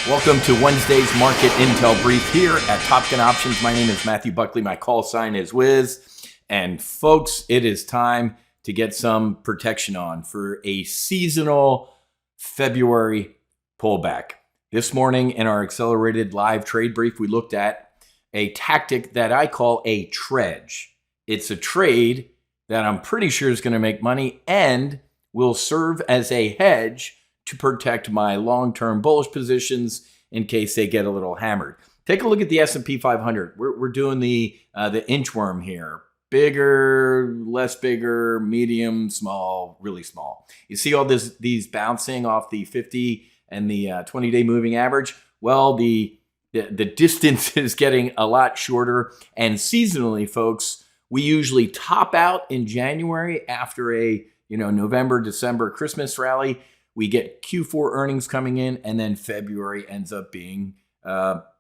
Welcome to Wednesday's Market Intel Brief here at TOPGUN Options. My name is Matthew Buckley. My call sign is Wiz. And folks, it is time to get some protection on for a seasonal February pullback. This morning in our accelerated live trade brief, we looked at a tactic that I call a trudge. It's a trade that I'm pretty sure is going to make money and will serve as a hedge to protect my long-term bullish positions in case they get a little hammered. Take a look at the S&P 500. We're doing the inchworm here. Bigger, less bigger, medium, small, really small. You see all these bouncing off the 50 and the 20-day moving average? Well, the distance is getting a lot shorter. And seasonally, folks, we usually top out in January after a November, December, Christmas rally. We get Q4 earnings coming in, and then February ends up being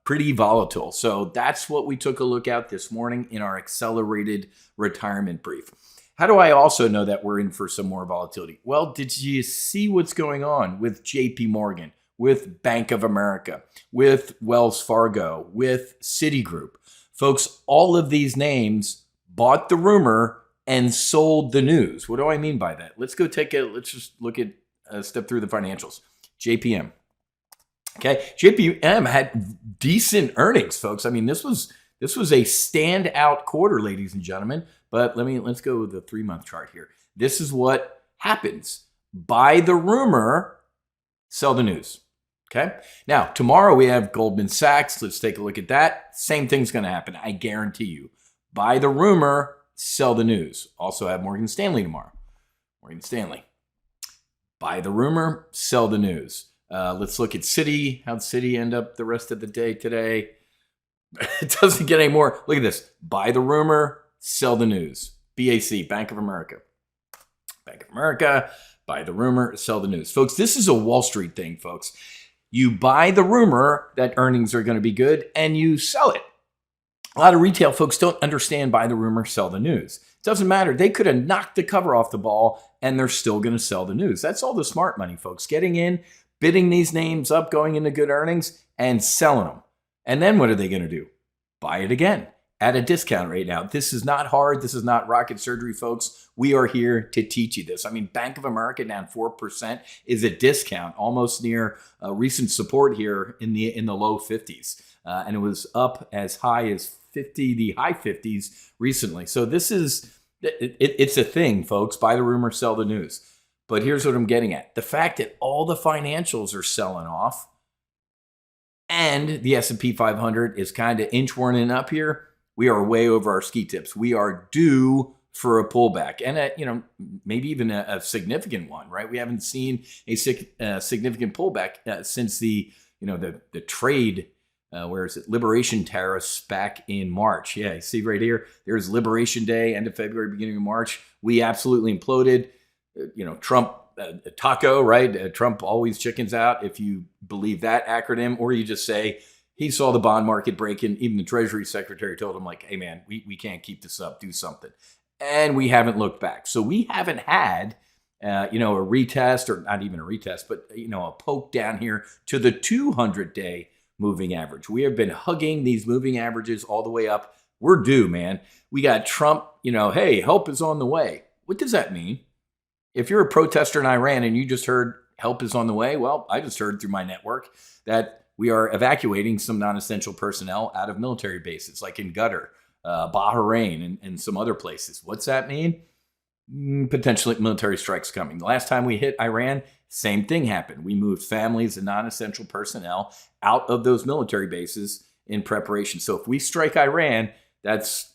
pretty volatile. So that's what we took a look at this morning in our accelerated retirement brief. How do I also know that we're in for some more volatility? Well, did you see what's going on with JP Morgan, with Bank of America, with Wells Fargo, with Citigroup? Folks, all of these names bought the rumor and sold the news. What do I mean by that? Let's just look at step through the financials. JPM. Okay, JPM had decent earnings, folks. I mean, this was a standout quarter, ladies and gentlemen. But let's go with the 3-month chart here. This is what happens. Buy the rumor, sell the news. Okay. Now, tomorrow we have Goldman Sachs. Let's take a look at that. Same thing's going to happen. I guarantee you. Buy the rumor, sell the news. Also have Morgan Stanley tomorrow. Morgan Stanley. Buy the rumor, sell the news. Let's look at Citi. How'd Citi end up the rest of the day today? It doesn't get any more. Look at this. Buy the rumor, sell the news. BAC, Bank of America. Bank of America, buy the rumor, sell the news. Folks, this is a Wall Street thing, folks. You buy the rumor that earnings are going to be good and you sell it. A lot of retail folks don't understand buy the rumor, sell the news. It doesn't matter. They could have knocked the cover off the ball and they're still going to sell the news. That's all the smart money, folks. Getting in, bidding these names up, going into good earnings and selling them. And then what are they going to do? Buy it again at a discount right now. This is not hard. This is not rocket surgery, folks. We are here to teach you this. I mean, Bank of America down 4% is a discount, almost near recent support here in the low 50s. And it was up as high as the high 50s recently. So this is, it's a thing, folks. Buy the rumor, sell the news. But here's what I'm getting at. The fact that all the financials are selling off and the S&P 500 is kind of inchworming up here, we are way over our ski tips. We are due for a pullback and maybe even a significant one, right? We haven't seen a significant pullback since the trade where is it? Liberation tariffs back in March. Yeah, you see right here, there's Liberation Day, end of February, beginning of March. We absolutely imploded. Trump, taco, right? Trump always chickens out if you believe that acronym, or you just say he saw the bond market breaking. Even the Treasury Secretary told him, like, hey man, we can't keep this up, do something. And we haven't looked back. So we haven't had a retest, or not even a retest, but a poke down here to the 200-day moving average. We have been hugging these moving averages all the way up. We're due, man. We got Trump, hey, help is on the way. What does that mean? If you're a protester in Iran and you just heard help is on the way, well, I just heard through my network that we are evacuating some non-essential personnel out of military bases, like in Qatar, Bahrain, and some other places. What's that mean? Potentially military strikes coming. The last time we hit Iran, same thing happened. We moved families and non-essential personnel out of those military bases in preparation. So if we strike Iran, that's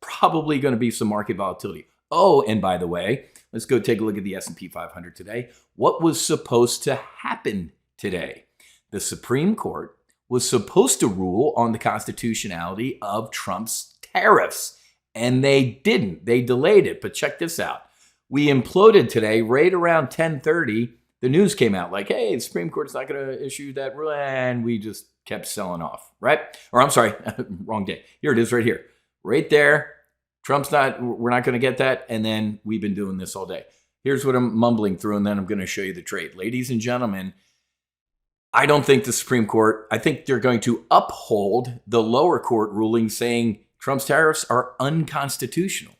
probably going to be some market volatility. Oh, and by the way, let's go take a look at the S&P 500 today. What was supposed to happen today? The Supreme Court was supposed to rule on the constitutionality of Trump's tariffs, and they didn't. They delayed it. But check this out. We imploded today right around 10:30. The news came out like, hey, the Supreme Court's not going to issue that rule, and we just kept selling off, right? Or I'm sorry, wrong day. Here it is right here. Right there. We're not going to get that. And then we've been doing this all day. Here's what I'm mumbling through, and then I'm going to show you the trade. Ladies and gentlemen, I don't think the Supreme Court, I think they're going to uphold the lower court ruling saying Trump's tariffs are unconstitutional.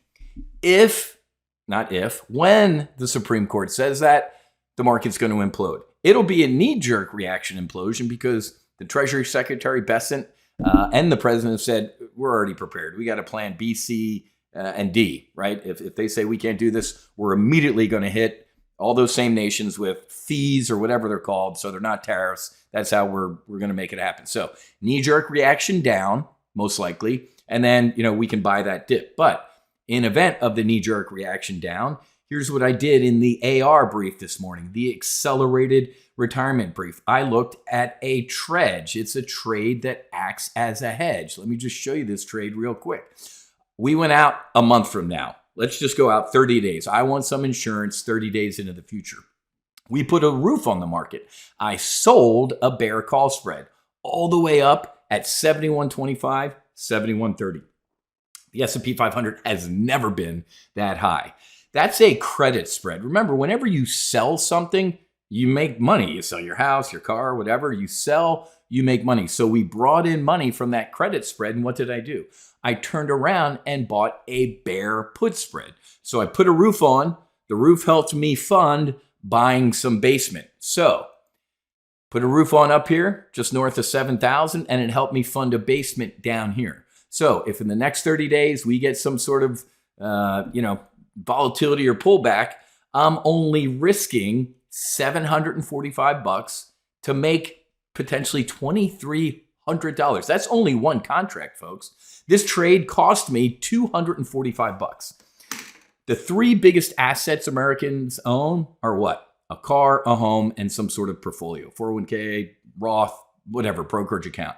When the Supreme Court says that, the market's going to implode. It'll be a knee-jerk reaction implosion because the Treasury Secretary Bessent and the president have said, we're already prepared. We got a plan B, C, and D, right? If they say we can't do this, we're immediately going to hit all those same nations with fees or whatever they're called. So they're not tariffs. That's how we're going to make it happen. So knee-jerk reaction down, most likely. And then, we can buy that dip. But in event of the knee-jerk reaction down, here's what I did in the AR brief this morning, the accelerated retirement brief. I looked at a TREDGE. It's a trade that acts as a hedge. Let me just show you this trade real quick. We went out a month from now. Let's just go out 30 days. I want some insurance 30 days into the future. We put a roof on the market. I sold a bear call spread all the way up at 71.25, 71.30. The S&P 500 has never been that high. That's a credit spread. Remember, whenever you sell something, you make money. You sell your house, your car, whatever. You sell, you make money. So we brought in money from that credit spread. And what did I do? I turned around and bought a bear put spread. So I put a roof on. The roof helped me fund buying some basement. So put a roof on up here, just north of 7,000, and it helped me fund a basement down here. So if in the next 30 days we get some sort of, volatility or pullback, I'm only risking $745 to make potentially $2,300. That's only one contract, folks. This trade cost me $245. The three biggest assets Americans own are what? A car, a home, and some sort of portfolio, 401k, Roth, whatever, brokerage account.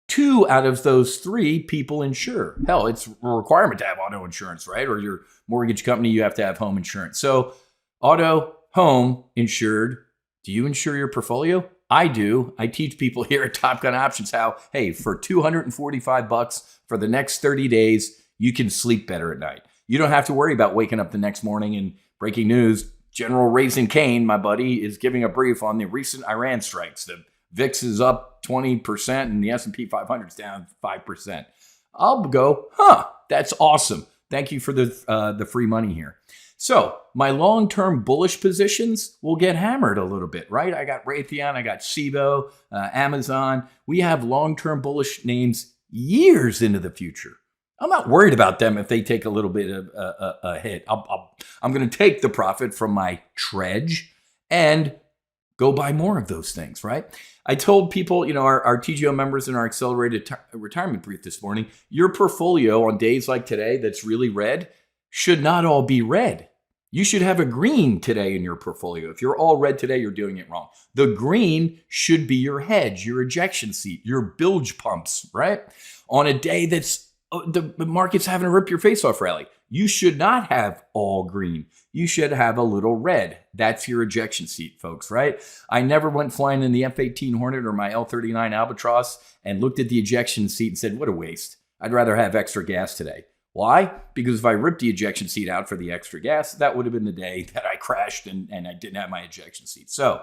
2 out of those 3 people insure. Hell, it's a requirement to have auto insurance, right? Or your mortgage company, you have to have home insurance. So auto, home insured. Do you insure your portfolio? I do. I teach people here at TOPGUN Options how, hey, for $245 for the next 30 days, you can sleep better at night. You don't have to worry about waking up the next morning and breaking news. General Raisin Kane, my buddy, is giving a brief on the recent Iran strikes. The VIX is up 20% and the S&P 500 is down 5%. I'll go, that's awesome. Thank you for the free money here. So my long-term bullish positions will get hammered a little bit, right? I got Raytheon, I got Cibo, Amazon. We have long-term bullish names years into the future. I'm not worried about them if they take a little bit of a hit. I'm going to take the profit from my TREDGE and go buy more of those things, right? I told people, our TGO members in our accelerated retirement brief this morning, your portfolio on days like today that's really red should not all be red. You should have a green today in your portfolio. If you're all red today, you're doing it wrong. The green should be your hedge, your ejection seat, your bilge pumps, right? On a day that's the market's having a rip your face off rally, you should not have all green. You should have a little red. That's your ejection seat, folks, right? I never went flying in the F-18 Hornet or my L-39 Albatross and looked at the ejection seat and said, what a waste. I'd rather have extra gas today. Why? Because if I ripped the ejection seat out for the extra gas, that would have been the day that I crashed and I didn't have my ejection seat. So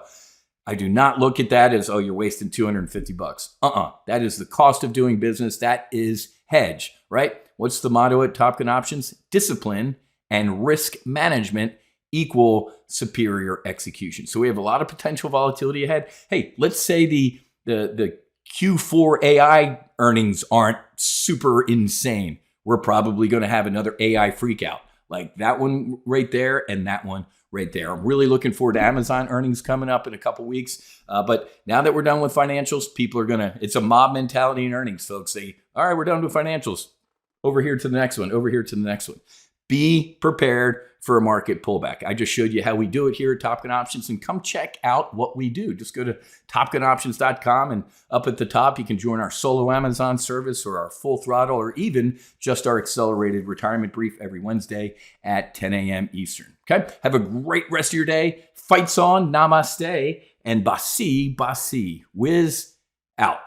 I do not look at that as, oh, you're wasting $250. That is the cost of doing business. That is hedge, right? What's the motto at TOPGUN Options? Discipline and risk management equal superior execution. So we have a lot of potential volatility ahead. Hey, let's say the Q4 AI earnings aren't super insane. We're probably going to have another AI freak out like that one right there and that one right there. I'm really looking forward to Amazon earnings coming up in a couple weeks. But now that we're done with financials, people are it's a mob mentality in earnings, folks. All right, we're done with financials. Over here to the next one, over here to the next one. Be prepared for a market pullback. I just showed you how we do it here at TOPGUN Options, and come check out what we do. Just go to topgunoptions.com, and up at the top, you can join our solo Amazon service or our full throttle or even just our accelerated retirement brief every Wednesday at 10 a.m. Eastern. Okay? Have a great rest of your day. Fights on, namaste, and basi, basi. Whiz out.